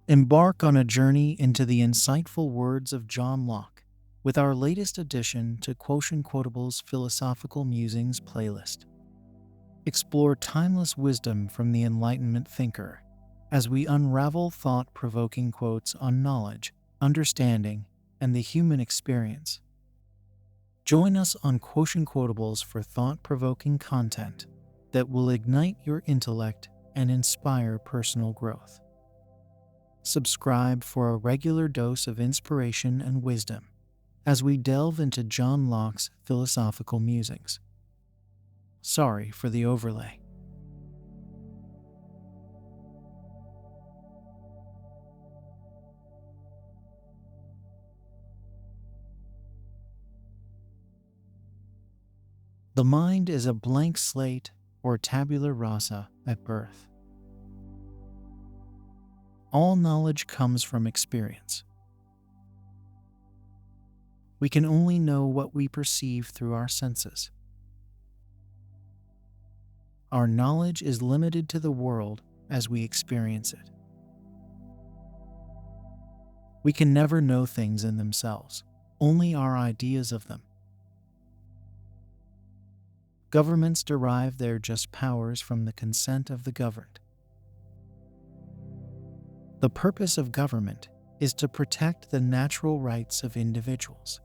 Embark on a journey into the insightful words of John Locke with our latest addition to QuotientQuotables' Philosophical Musings playlist. Explore timeless wisdom from the Enlightenment thinker as we unravel thought-provoking quotes on knowledge, understanding, and the human experience. Join us on QuotientQuotables for thought-provoking content that will ignite your intellect and inspire personal growth. Subscribe for a regular dose of inspiration and wisdom as we delve into John Locke's philosophical musings. Sorry for the overlay. The mind is a blank slate or tabula rasa at birth. All knowledge comes from experience. We can only know what we perceive through our senses. Our knowledge is limited to the world as we experience it. We can never know things in themselves, only our ideas of them. Governments derive their just powers from the consent of the governed. The purpose of government is to protect the natural rights of individuals.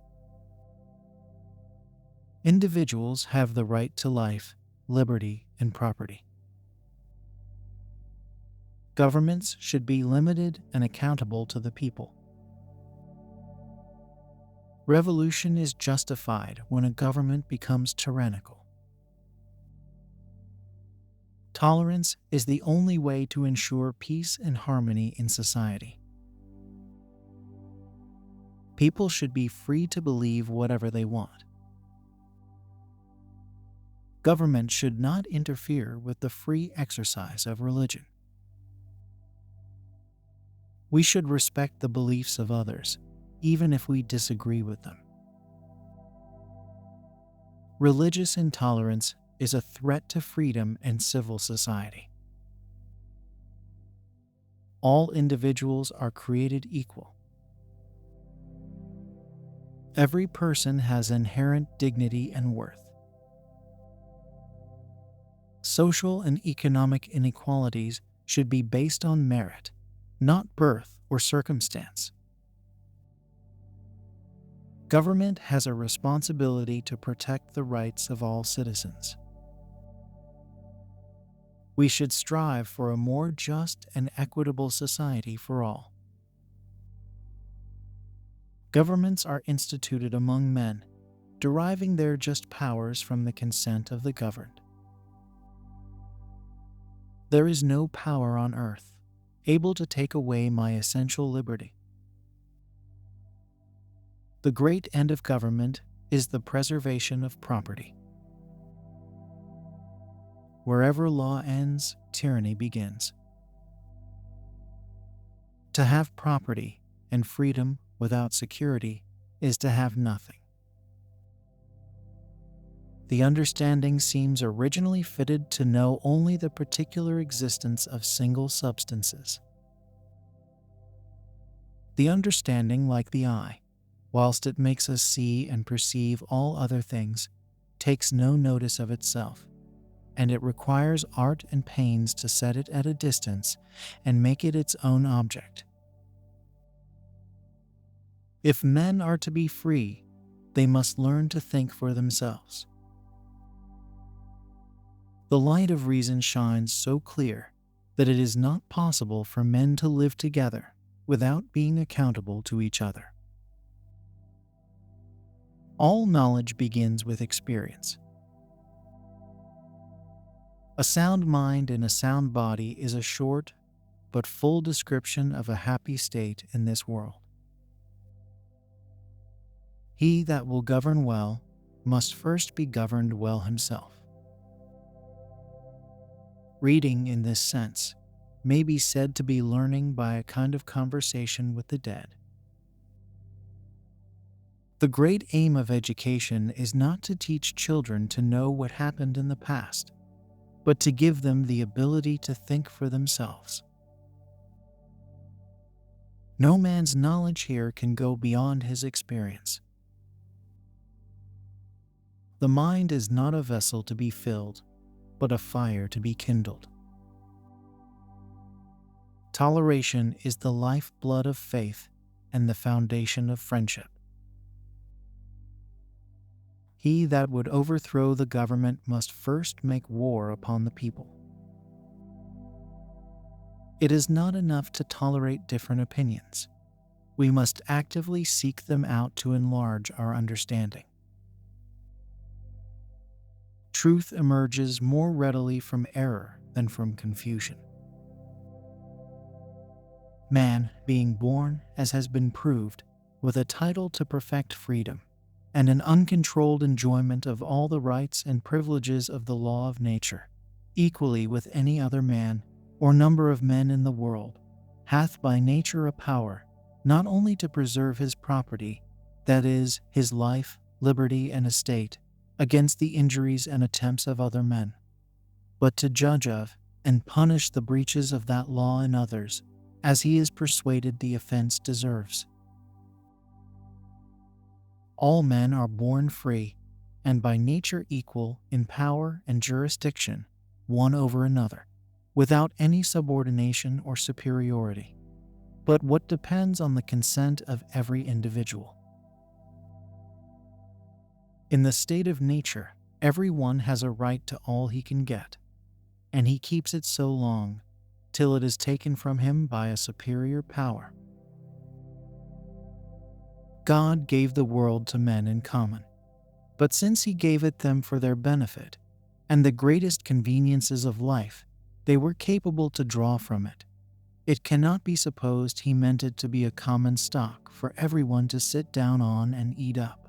Individuals have the right to life, liberty, and property. Governments should be limited and accountable to the people. Revolution is justified when a government becomes tyrannical. Tolerance is the only way to ensure peace and harmony in society. People should be free to believe whatever they want. Government should not interfere with the free exercise of religion. We should respect the beliefs of others, even if we disagree with them. Religious intolerance is a threat to freedom and civil society. All individuals are created equal. Every person has inherent dignity and worth. Social and economic inequalities should be based on merit, not birth or circumstance. Government has a responsibility to protect the rights of all citizens. We should strive for a more just and equitable society for all. Governments are instituted among men, deriving their just powers from the consent of the governed. There is no power on earth able to take away my essential liberty. The great end of government is the preservation of property. Wherever law ends, tyranny begins. To have property and freedom without security is to have nothing. The understanding seems originally fitted to know only the particular existence of single substances. The understanding, like the eye, whilst it makes us see and perceive all other things, takes no notice of itself, and it requires art and pains to set it at a distance and make it its own object. If men are to be free, they must learn to think for themselves. The light of reason shines so clear that it is not possible for men to live together without being accountable to each other. All knowledge begins with experience. A sound mind in a sound body is a short but full description of a happy state in this world. He that will govern well must first be governed well himself. Reading, in this sense, may be said to be learning by a kind of conversation with the dead. The great aim of education is not to teach children to know what happened in the past, but to give them the ability to think for themselves. No man's knowledge here can go beyond his experience. The mind is not a vessel to be filled, but a fire to be kindled. Toleration is the lifeblood of faith and the foundation of friendship. He that would overthrow the government must first make war upon the people. It is not enough to tolerate different opinions. We must actively seek them out to enlarge our understanding. Truth emerges more readily from error than from confusion. Man, being born, as has been proved, with a title to perfect freedom, and an uncontrolled enjoyment of all the rights and privileges of the law of nature, equally with any other man or number of men in the world, hath by nature a power, not only to preserve his property, that is, his life, liberty, and estate, against the injuries and attempts of other men, but to judge of and punish the breaches of that law in others, as he is persuaded the offense deserves. All men are born free, and by nature equal in power and jurisdiction, one over another, without any subordination or superiority, but what depends on the consent of every individual. In the state of nature, every one has a right to all he can get, and he keeps it so long till it is taken from him by a superior power. God gave the world to men in common, but since he gave it them for their benefit and the greatest conveniences of life, they were capable to draw from it. It cannot be supposed he meant it to be a common stock for everyone to sit down on and eat up,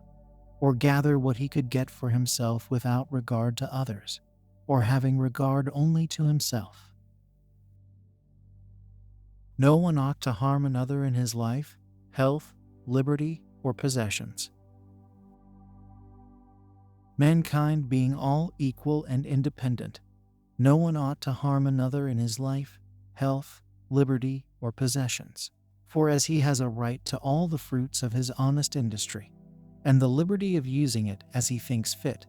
or gather what he could get for himself without regard to others, or having regard only to himself. No one ought to harm another in his life, health, liberty, or possessions. Mankind being all equal and independent, no one ought to harm another in his life, health, liberty, or possessions, for as he has a right to all the fruits of his honest industry, and the liberty of using it as he thinks fit,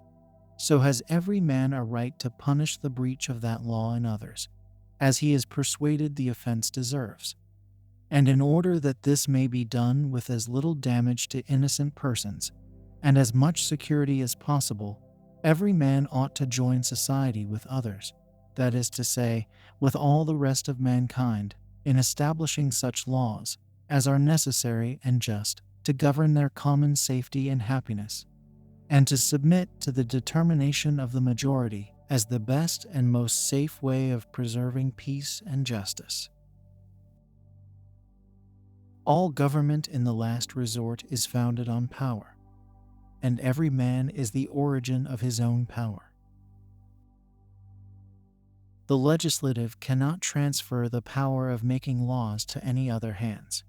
so has every man a right to punish the breach of that law in others, as he is persuaded the offense deserves. And in order that this may be done with as little damage to innocent persons, and as much security as possible, every man ought to join society with others, that is to say, with all the rest of mankind, in establishing such laws as are necessary and just to govern their common safety and happiness, and to submit to the determination of the majority as the best and most safe way of preserving peace and justice. All government in the last resort is founded on power, and every man is the origin of his own power. The legislative cannot transfer the power of making laws to any other hands,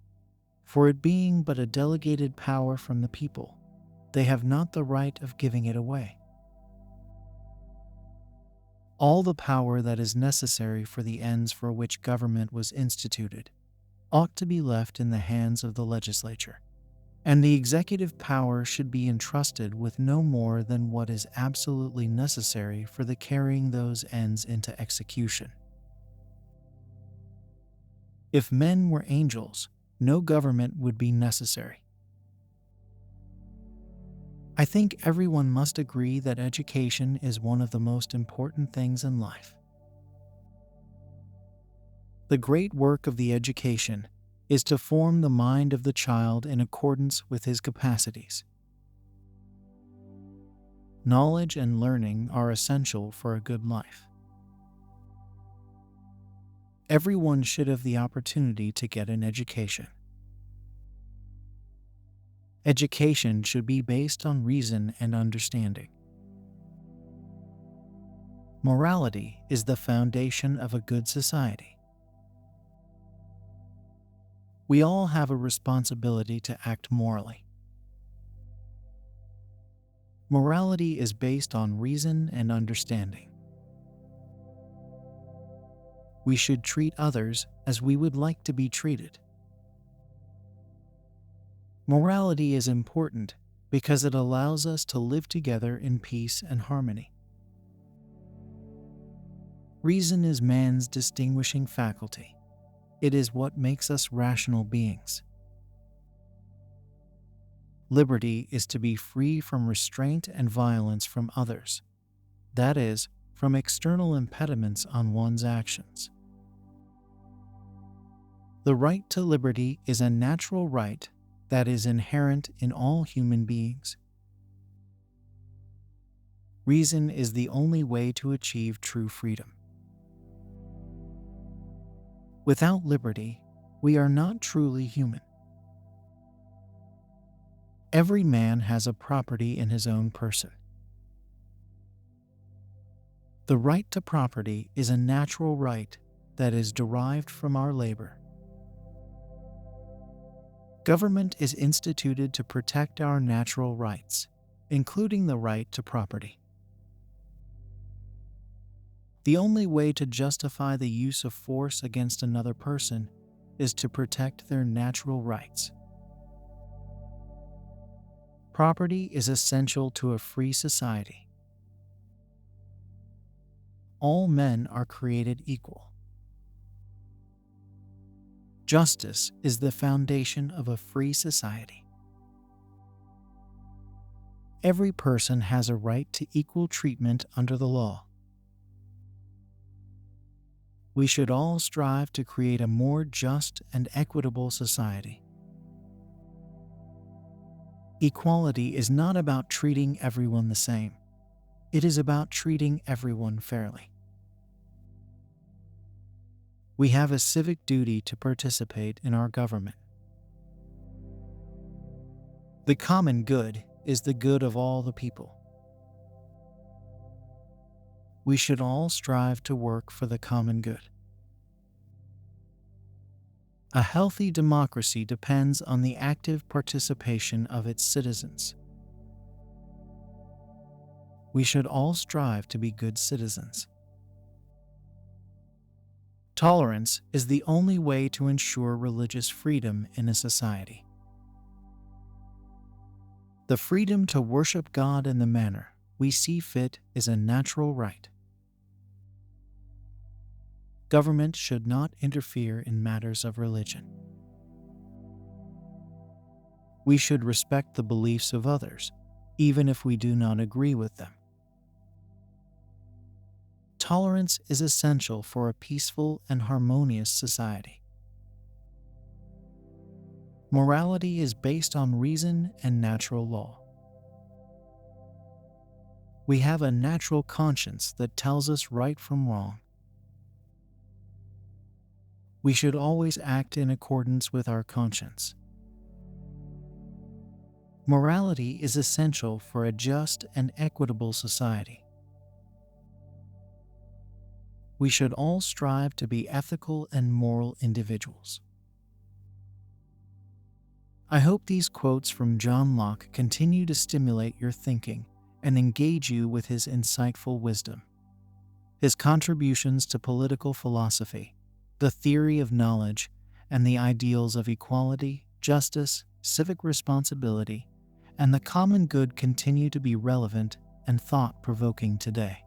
for it being but a delegated power from the people, they have not the right of giving it away. All the power that is necessary for the ends for which government was instituted ought to be left in the hands of the legislature, and the executive power should be entrusted with no more than what is absolutely necessary for the carrying those ends into execution. If men were angels, no government would be necessary. I think everyone must agree that education is one of the most important things in life. The great work of the education is to form the mind of the child in accordance with his capacities. Knowledge and learning are essential for a good life. Everyone should have the opportunity to get an education. Education should be based on reason and understanding. Morality is the foundation of a good society. We all have a responsibility to act morally. Morality is based on reason and understanding. We should treat others as we would like to be treated. Morality is important because it allows us to live together in peace and harmony. Reason is man's distinguishing faculty. It is what makes us rational beings. Liberty is to be free from restraint and violence from others, that is, from external impediments on one's actions. The right to liberty is a natural right that is inherent in all human beings. Reason is the only way to achieve true freedom. Without liberty, we are not truly human. Every man has a property in his own person. The right to property is a natural right that is derived from our labor. Government is instituted to protect our natural rights, including the right to property. The only way to justify the use of force against another person is to protect their natural rights. Property is essential to a free society. All men are created equal. Justice is the foundation of a free society. Every person has a right to equal treatment under the law. We should all strive to create a more just and equitable society. Equality is not about treating everyone the same. It is about treating everyone fairly. We have a civic duty to participate in our government. The common good is the good of all the people. We should all strive to work for the common good. A healthy democracy depends on the active participation of its citizens. We should all strive to be good citizens. Tolerance is the only way to ensure religious freedom in a society. The freedom to worship God in the manner we see fit is a natural right. Government should not interfere in matters of religion. We should respect the beliefs of others, even if we do not agree with them. Tolerance is essential for a peaceful and harmonious society. Morality is based on reason and natural law. We have a natural conscience that tells us right from wrong. We should always act in accordance with our conscience. Morality is essential for a just and equitable society. We should all strive to be ethical and moral individuals. I hope these quotes from John Locke continue to stimulate your thinking and engage you with his insightful wisdom. His contributions to political philosophy, the theory of knowledge, and the ideals of equality, justice, civic responsibility, and the common good continue to be relevant and thought-provoking today.